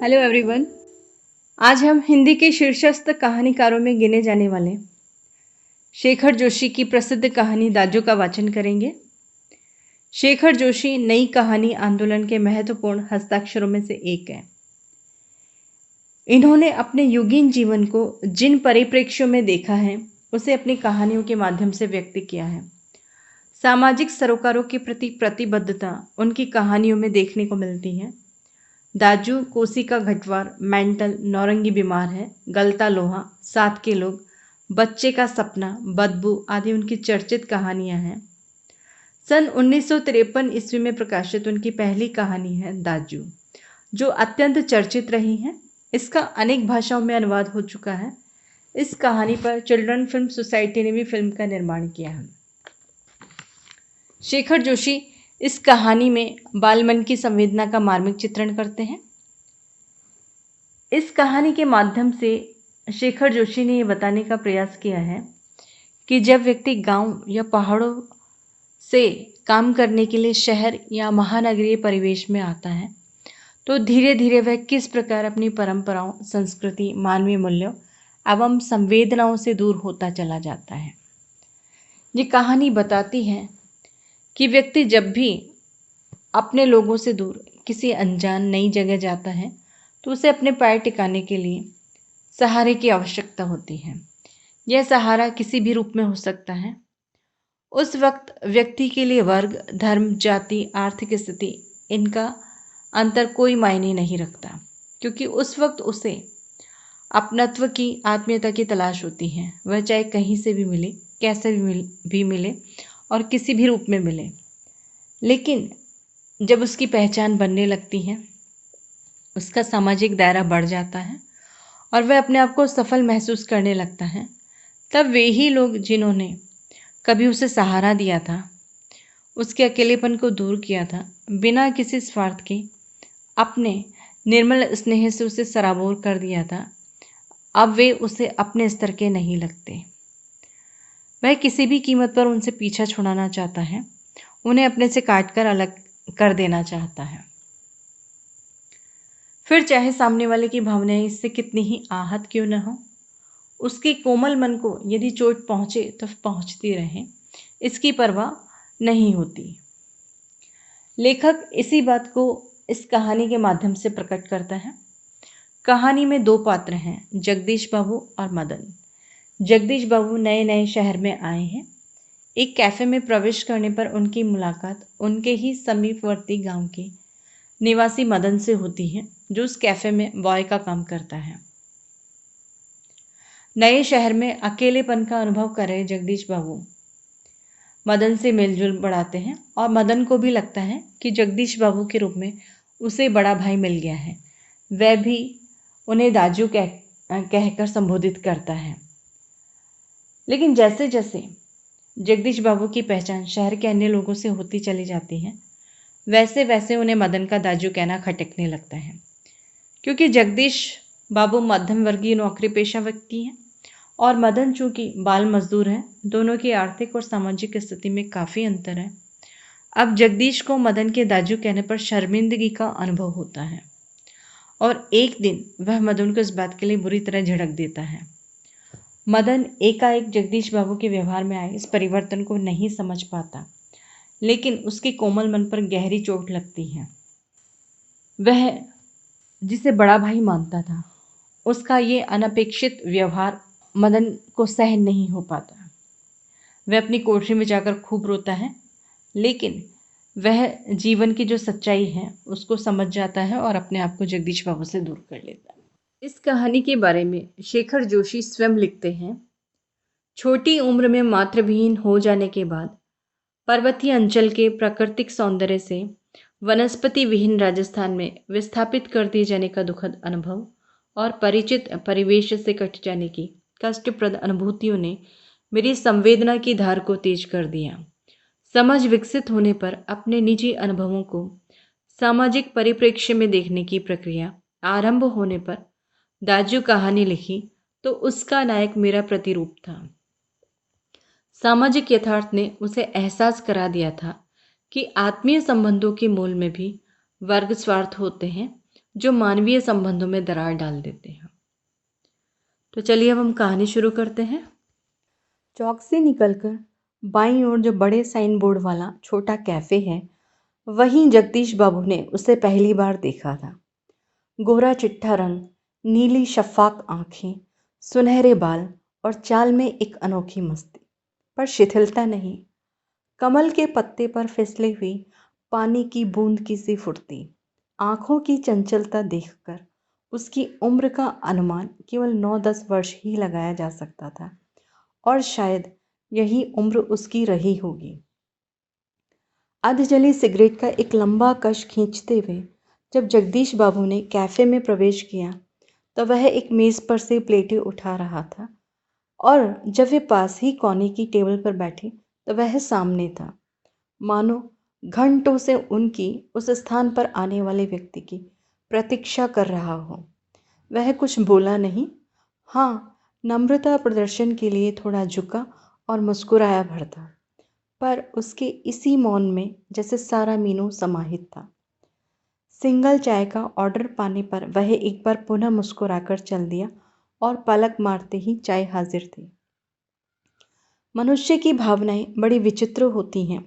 Hello everyone. आज हम हिंदी के शीर्षस्थ कहानीकारों में गिने जाने वाले शेखर जोशी की प्रसिद्ध कहानी दाजू का वाचन करेंगे। शेखर जोशी नई कहानी आंदोलन के महत्वपूर्ण हस्ताक्षरों में से एक है। इन्होंने अपने युगीन जीवन को जिन परिप्रेक्ष्यों में देखा है उसे अपनी कहानियों के माध्यम से व्यक्त किया है। सामाजिक सरोकारों के प्रति प्रतिबद्धता उनकी कहानियों में देखने को मिलती है। दाजू कोसी का घटवार, मेंटल, नौरंगी बीमार है, गलता लोहा, साथ के लोग, बच्चे का सपना, बदबू आदि उनकी चर्चित कहानियां हैं। सन 1953 ईस्वी में प्रकाशित उनकी पहली कहानी है दाजू, जो अत्यंत चर्चित रही है। इसका अनेक भाषाओं में अनुवाद हो चुका है। इस कहानी पर चिल्ड्रन फिल्म सोसाइटी ने भी फिल्म का निर्माण किया है। शेखर जोशी इस कहानी में बालमन की संवेदना का मार्मिक चित्रण करते हैं। इस कहानी के माध्यम से शेखर जोशी ने यह बताने का प्रयास किया है कि जब व्यक्ति गांव या पहाड़ों से काम करने के लिए शहर या महानगरीय परिवेश में आता है तो धीरे धीरे वह किस प्रकार अपनी परंपराओं, संस्कृति, मानवीय मूल्यों एवं संवेदनाओं से दूर होता चला जाता है। ये कहानी बताती है कि व्यक्ति जब भी अपने लोगों से दूर किसी अनजान नई जगह जाता है तो उसे अपने पैर टिकाने के लिए सहारे की आवश्यकता होती है। यह सहारा किसी भी रूप में हो सकता है। उस वक्त व्यक्ति के लिए वर्ग, धर्म, जाति, आर्थिक स्थिति इनका अंतर कोई मायने नहीं रखता, क्योंकि उस वक्त उसे अपनत्व की, आत्मीयता की तलाश होती है। वह चाहे कहीं से भी मिले, कैसे भी मिले और किसी भी रूप में मिले। लेकिन जब उसकी पहचान बनने लगती है, उसका सामाजिक दायरा बढ़ जाता है और वह अपने आप को सफल महसूस करने लगता है, तब वे ही लोग जिन्होंने कभी उसे सहारा दिया था, उसके अकेलेपन को दूर किया था, बिना किसी स्वार्थ के अपने निर्मल स्नेह से उसे सराबोर कर दिया था, अब वे उसे अपने स्तर के नहीं लगते। वह किसी भी कीमत पर उनसे पीछा छुड़ाना चाहता है, उन्हें अपने से काटकर अलग कर देना चाहता है। फिर चाहे सामने वाले की भावनाएं इससे कितनी ही आहत क्यों न हो, उसके कोमल मन को यदि चोट पहुंचे तो पहुंचती रहे, इसकी परवाह नहीं होती। लेखक इसी बात को इस कहानी के माध्यम से प्रकट करता है। कहानी में दो पात्र हैं, जगदीश बाबू और मदन। जगदीश बाबू नए नए शहर में आए हैं। एक कैफे में प्रवेश करने पर उनकी मुलाकात उनके ही समीपवर्ती गांव के निवासी मदन से होती है, जो उस कैफे में बॉय का काम करता है। नए शहर में अकेलेपन का अनुभव कर रहे जगदीश बाबू मदन से मेलजोल बढ़ाते हैं और मदन को भी लगता है कि जगदीश बाबू के रूप में उसे बड़ा भाई मिल गया है। वह भी उन्हें दाजू कहकर संबोधित करता है। लेकिन जैसे जैसे जगदीश बाबू की पहचान शहर के अन्य लोगों से होती चली जाती है, वैसे वैसे उन्हें मदन का दाजू कहना खटकने लगता है, क्योंकि जगदीश बाबू मध्यम वर्गीय नौकरी पेशा व्यक्ति हैं और मदन चूंकि बाल मजदूर हैं। दोनों की आर्थिक और सामाजिक स्थिति में काफ़ी अंतर है। अब जगदीश को मदन के दाजू कहने पर शर्मिंदगी का अनुभव होता है और एक दिन वह मदन को इस बात के लिए बुरी तरह झिड़क देता है। मदन एकाएक जगदीश बाबू के व्यवहार में आए इस परिवर्तन को नहीं समझ पाता, लेकिन उसके कोमल मन पर गहरी चोट लगती है। वह जिसे बड़ा भाई मानता था, उसका ये अनपेक्षित व्यवहार मदन को सहन नहीं हो पाता। वह अपनी कोठरी में जाकर खूब रोता है, लेकिन वह जीवन की जो सच्चाई है उसको समझ जाता है और अपने आप को जगदीश बाबू से दूर कर लेता है। इस कहानी के बारे में शेखर जोशी स्वयं लिखते हैं। छोटी उम्र में मातृविहीन हो जाने के बाद पर्वतीय अंचल के प्राकृतिक सौंदर्य से वनस्पति विहीन राजस्थान में विस्थापित कर दिए जाने का दुखद अनुभव और परिचित परिवेश से कट जाने की कष्टप्रद अनुभूतियों ने मेरी संवेदना की धार को तेज कर दिया। समझ विकसित होने पर अपने निजी अनुभवों को सामाजिक परिप्रेक्ष्य में देखने की प्रक्रिया आरंभ होने पर दाजू कहानी लिखी तो उसका नायक मेरा प्रतिरूप था। सामाजिक यथार्थ ने उसे एहसास करा दिया था कि आत्मीय संबंधों के मूल में भी वर्ग स्वार्थ होते हैं जो मानवीय संबंधों में दरार डाल देते हैं। तो चलिए अब हम कहानी शुरू करते हैं। चौक से निकलकर बाईं ओर जो बड़े साइन बोर्ड वाला छोटा कैफे है, वहीं जगदीश बाबू ने उसे पहली बार देखा था। गोरा चिट्ठा रंग, नीली शफाक आंखें, सुनहरे बाल और चाल में एक अनोखी मस्ती, पर शिथिलता नहीं। कमल के पत्ते पर फिसली हुई पानी की बूंद की सी फुर्ती। आंखों की चंचलता देखकर उसकी उम्र का अनुमान केवल 9-10 वर्ष ही लगाया जा सकता था, और शायद यही उम्र उसकी रही होगी। अधजली सिगरेट का एक लंबा कश खींचते हुए जब जगदीश बाबू ने कैफे में प्रवेश किया, तो वह एक मेज पर से प्लेटें उठा रहा था, और जब वे पास ही कोने की टेबल पर बैठे तो वह सामने था, मानो घंटों से उनकी उस स्थान पर आने वाले व्यक्ति की प्रतीक्षा कर रहा हो। वह कुछ बोला नहीं, हाँ, नम्रता प्रदर्शन के लिए थोड़ा झुका और मुस्कुराया भर था, पर उसके इसी मौन में जैसे सारा मीनू समाहित था। सिंगल चाय का ऑर्डर पाने पर वह एक बार पुनः मुस्कुराकर चल दिया, और पलक मारते ही चाय हाजिर थी। मनुष्य की भावनाएं बड़ी विचित्र होती हैं।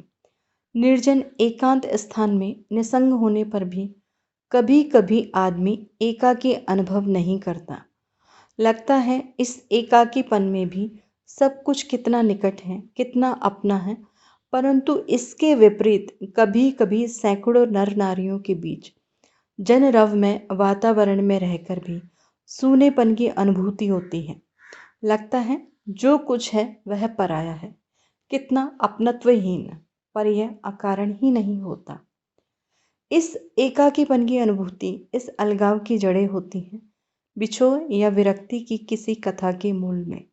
निर्जन एकांत स्थान में निसंग होने पर भी कभी कभी आदमी एकाकी अनुभव नहीं करता। लगता है इस एकाकीपन में भी सब कुछ कितना निकट है, कितना अपना है, परंतु इसके विपरीत कभी कभी सैकड़ों नर नारियों के बीच जनरव में वातावरण में रहकर भी सूनेपन की अनुभूति होती है। लगता है जो कुछ है वह पराया है, कितना अपनत्वहीन, पर यह अकारण ही नहीं होता। इस एकाकीपन की अनुभूति, इस अलगाव की जड़ें होती हैं बिछोह या विरक्ति की किसी कथा के मूल में।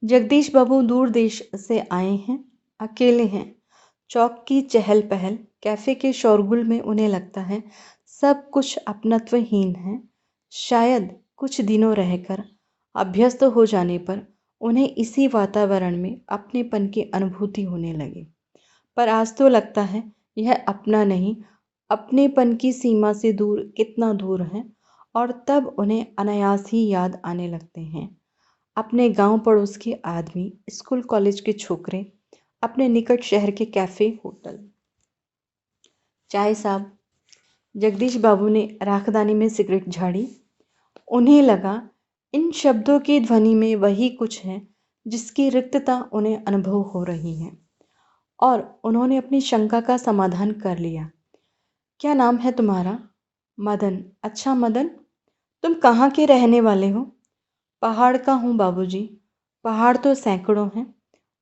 जगदीश बाबू दूर देश से आए हैं, अकेले हैं। चौक की चहल पहल, कैफे के शोरगुल में उन्हें लगता है सब कुछ अपनत्वहीन है। शायद कुछ दिनों रहकर अभ्यस्त हो जाने पर उन्हें इसी वातावरण में अपनेपन की अनुभूति होने लगे, पर आज तो लगता है यह अपना नहीं, अपनेपन की सीमा से दूर कितना दूर है। और तब उन्हें अनायास ही याद आने लगते हैं अपने गांव पड़ोस के आदमी, स्कूल कॉलेज के छोकरे, अपने निकट शहर के कैफे होटल। चाय साहब, जगदीश बाबू ने राखदानी में सिगरेट झाड़ी। उन्हें लगा इन शब्दों की ध्वनि में वही कुछ है जिसकी रिक्तता उन्हें अनुभव हो रही है, और उन्होंने अपनी शंका का समाधान कर लिया। क्या नाम है तुम्हारा? मदन। अच्छा मदन, तुम कहाँ के रहने वाले हो? पहाड़ का हूँ बाबूजी। पहाड़ तो सैकड़ों हैं।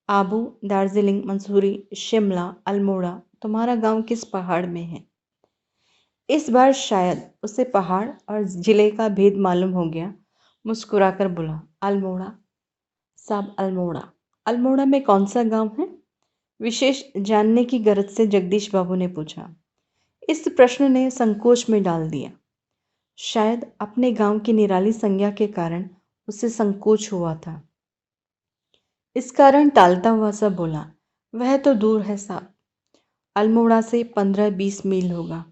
आबू, दार्जिलिंग, मंसूरी, शिमला, अल्मोड़ा। तुम्हारा गांव किस पहाड़ में है? इस बार शायद उसे पहाड़ और जिले का भेद मालूम हो गया। मुस्कुराकर बोला, अल्मोड़ा साहब, अल्मोड़ा। अल्मोड़ा में कौन सा गांव है? विशेष जानने की गरज से जगदीश बाबू ने पूछा। इस प्रश्न ने संकोच में डाल दिया। शायद अपने गांव की निराली संज्ञा के कारण उसे संकोच हुआ था। इस कारण टालता हुआ सा बोला, वह तो दूर है साहब, अल्मोड़ा से 15-20 मील होगा।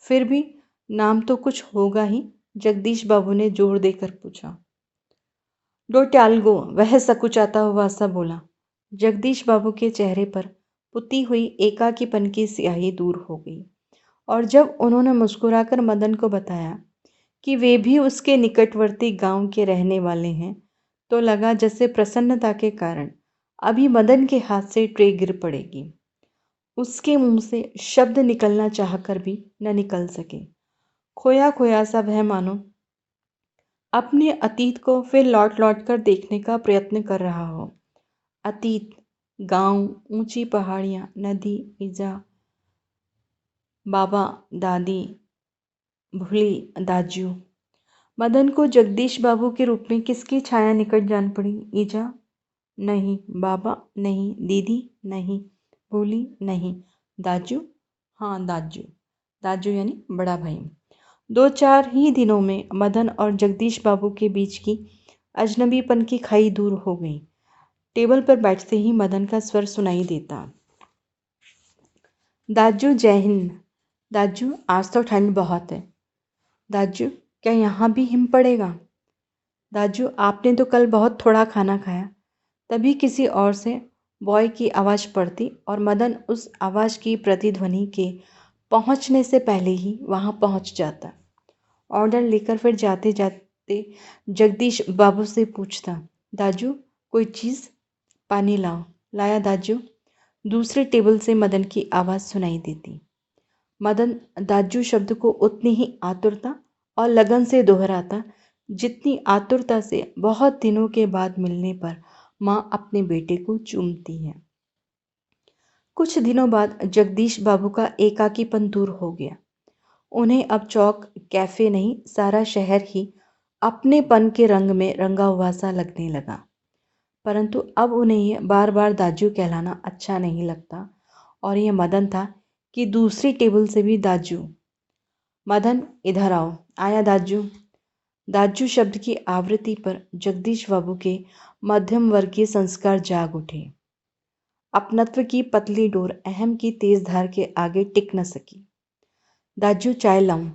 फिर भी नाम तो कुछ होगा ही, जगदीश बाबू ने जोर देकर पूछा। डोट्यालगो, वह सकुचाता हुआ सा बोला। जगदीश बाबू के चेहरे पर पुती हुई एकाकीपन की स्याही दूर हो गई, और जब उन्होंने मुस्कुराकर मदन को बताया कि वे भी उसके निकटवर्ती गांव के रहने वाले हैं, तो लगा जैसे प्रसन्नता के कारण अभी मदन के हाथ से ट्रे गिर पड़ेगी। उसके मुंह से शब्द निकलना चाहकर भी न निकल सके। खोया खोया सा वह मानो अपने अतीत को फिर लौट लौट कर देखने का प्रयत्न कर रहा हो। अतीत, गांव, ऊंची पहाड़ियां, नदी, ईजा, बाबा, दादी, भूली, दाजू। मदन को जगदीश बाबू के रूप में किसकी छाया निकट जान पड़ी? ईजा नहीं, बाबा नहीं, दीदी नहीं, भूली नहीं, दाजू, हाँ दाजू। दाजू यानी बड़ा भाई। 2-4 ही दिनों में मदन और जगदीश बाबू के बीच की अजनबीपन की खाई दूर हो गई। टेबल पर बैठते ही मदन का स्वर सुनाई देता, दाजू जय हिंद। दाजू आज तो ठंड बहुत है। दाजू क्या यहाँ भी हिम पड़ेगा? दाजू आपने तो कल बहुत थोड़ा खाना खाया। तभी किसी और से बॉय की आवाज़ पड़ती और मदन उस आवाज़ की प्रतिध्वनि के पहुंचने से पहले ही वहां पहुंच जाता। ऑर्डर लेकर फिर जाते जाते जगदीश बाबू से पूछता, दाजू कोई चीज़? पानी लाओ। लाया दाजू। दूसरे टेबल से मदन की आवाज़ सुनाई देती। मदन दाजू शब्द को उतनी ही आतुरता और लगन से दोहराता जितनी आतुरता से बहुत दिनों के बाद मिलने पर माँ अपने बेटे को चूमती है। कुछ दिनों बाद जगदीश बाबू का एकाकीपन दूर हो गया। उन्हें अब चौक कैफे नहीं, सारा शहर ही अपनेपन के रंग में रंगा हुआ सा लगने लगा। परंतु अब उन्हें ये बार बार दाजू कहलाना अच्छा नहीं लगता और यह मदन था कि दूसरी टेबल से भी दाजू। मदन इधर आओ। आया दाजू। दाजू शब्द की आवृत्ति पर जगदीश बाबू के मध्यम वर्गीय संस्कार जाग उठे। अपनत्व की पतली डोर अहम की तेज धार के आगे टिक न सकी। दाजू चाय लाऊं?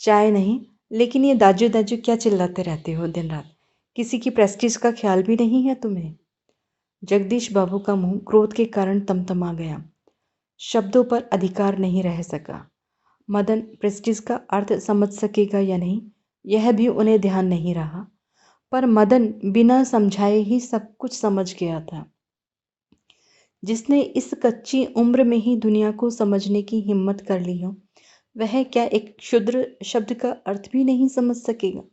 चाय नहीं, लेकिन ये दाजू दाजू क्या चिल्लाते रहते हो दिन रात? किसी की प्रेस्टीज का ख्याल भी नहीं है तुम्हें? जगदीश बाबू का मुंह क्रोध के कारण तमतमा गया। शब्दों पर अधिकार नहीं रह सका। मदन प्रेस्टीज का अर्थ समझ सकेगा या नहीं, यह भी उन्हें ध्यान नहीं रहा, पर मदन बिना समझाए ही सब कुछ समझ गया था। जिसने इस कच्ची उम्र में ही दुनिया को समझने की हिम्मत कर ली हो, वह क्या एक क्षुद्र शब्द का अर्थ भी नहीं समझ सकेगा?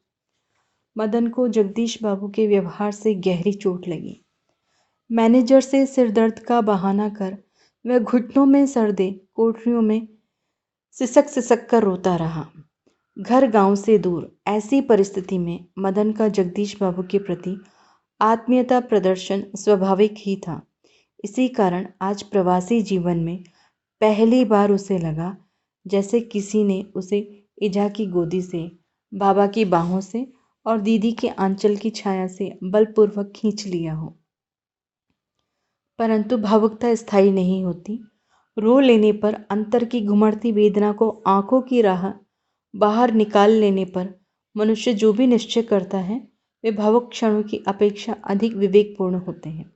मदन को जगदीश बाबू के व्यवहार से गहरी चोट लगी। मैनेजर से सिरदर्द का बहाना कर वह घुटनों में सर्दे कोठरियों में सिसक सिसक कर रोता रहा। घर गांव से दूर ऐसी परिस्थिति में मदन का जगदीश बाबू के प्रति आत्मीयता प्रदर्शन स्वाभाविक ही था। इसी कारण आज प्रवासी जीवन में पहली बार उसे लगा जैसे किसी ने उसे इजा की गोदी से, बाबा की बाहों से और दीदी के आंचल की छाया से बलपूर्वक खींच लिया हो। परंतु भावुकता स्थायी नहीं होती। रो लेने पर, अंतर की घुमड़ती वेदना को आंखों की राह बाहर निकाल लेने पर मनुष्य जो भी निश्चय करता है वे भावुक क्षणों की अपेक्षा अधिक विवेकपूर्ण होते हैं।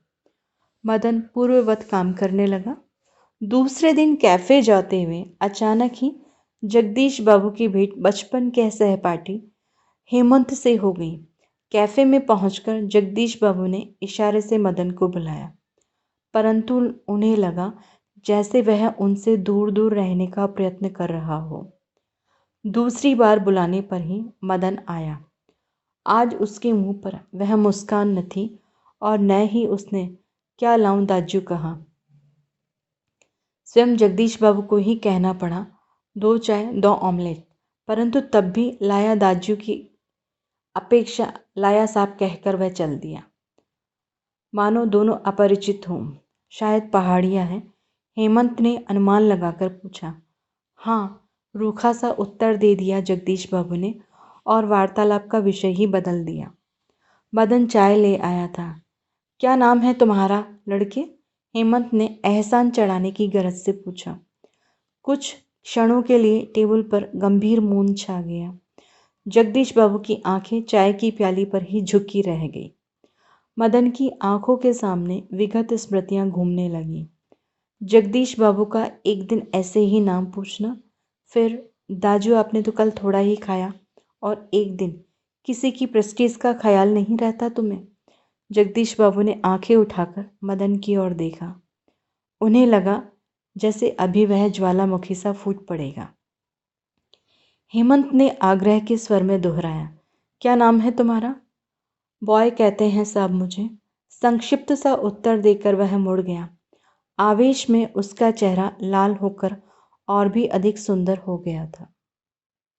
मदन पूर्ववत काम करने लगा। दूसरे दिन कैफे जाते हुए अचानक ही जगदीश बाबू की भेंट बचपन के सहपाठी हेमंत से हो गई। कैफे में पहुंचकर जगदीश बाबू ने इशारे से मदन को बुलाया, परंतु उन्हें लगा जैसे वह उनसे दूर दूर रहने का प्रयत्न कर रहा हो। दूसरी बार बुलाने पर ही मदन आया। आज उसके मुंह पर वह मुस्कान न थी और न ही उसने क्या लाऊं दाजू कहा। स्वयं जगदीश बाबू को ही कहना पड़ा, 2 चाय 2 ऑमलेट, परंतु तब भी लाया दाजू की अपेक्षा लाया साहब कहकर वह चल दिया। मानो दोनों अपरिचित हों। शायद पहाड़ियाँ हैं, हेमंत ने अनुमान लगाकर पूछा। हाँ, रूखा सा उत्तर दे दिया जगदीश बाबू ने और वार्तालाप का विषय ही बदल दिया। मदन चाय ले आया था। क्या नाम है तुम्हारा लड़के? हेमंत ने एहसान चढ़ाने की गरज से पूछा। कुछ क्षणों के लिए टेबल पर गंभीर मौन छा गया। जगदीश बाबू की आंखें चाय की प्याली पर ही झुकी रह गई। मदन की आंखों के सामने विगत स्मृतियां घूमने लगी। जगदीश बाबू का एक दिन ऐसे ही नाम पूछना, फिर दाजू आपने तो कल थोड़ा ही खाया, और एक दिन किसी की प्रेस्टीज का ख्याल नहीं रहता तुम्हें? जगदीश बाबू ने आंखें उठाकर मदन की ओर देखा। उन्हें लगा जैसे अभी वह ज्वालामुखी सा फूट पड़ेगा। हेमंत ने आग्रह के स्वर में दोहराया, क्या नाम है तुम्हारा? बॉय कहते हैं साहब मुझे। संक्षिप्त सा उत्तर देकर वह मुड़ गया। आवेश में उसका चेहरा लाल होकर और भी अधिक सुंदर हो गया था।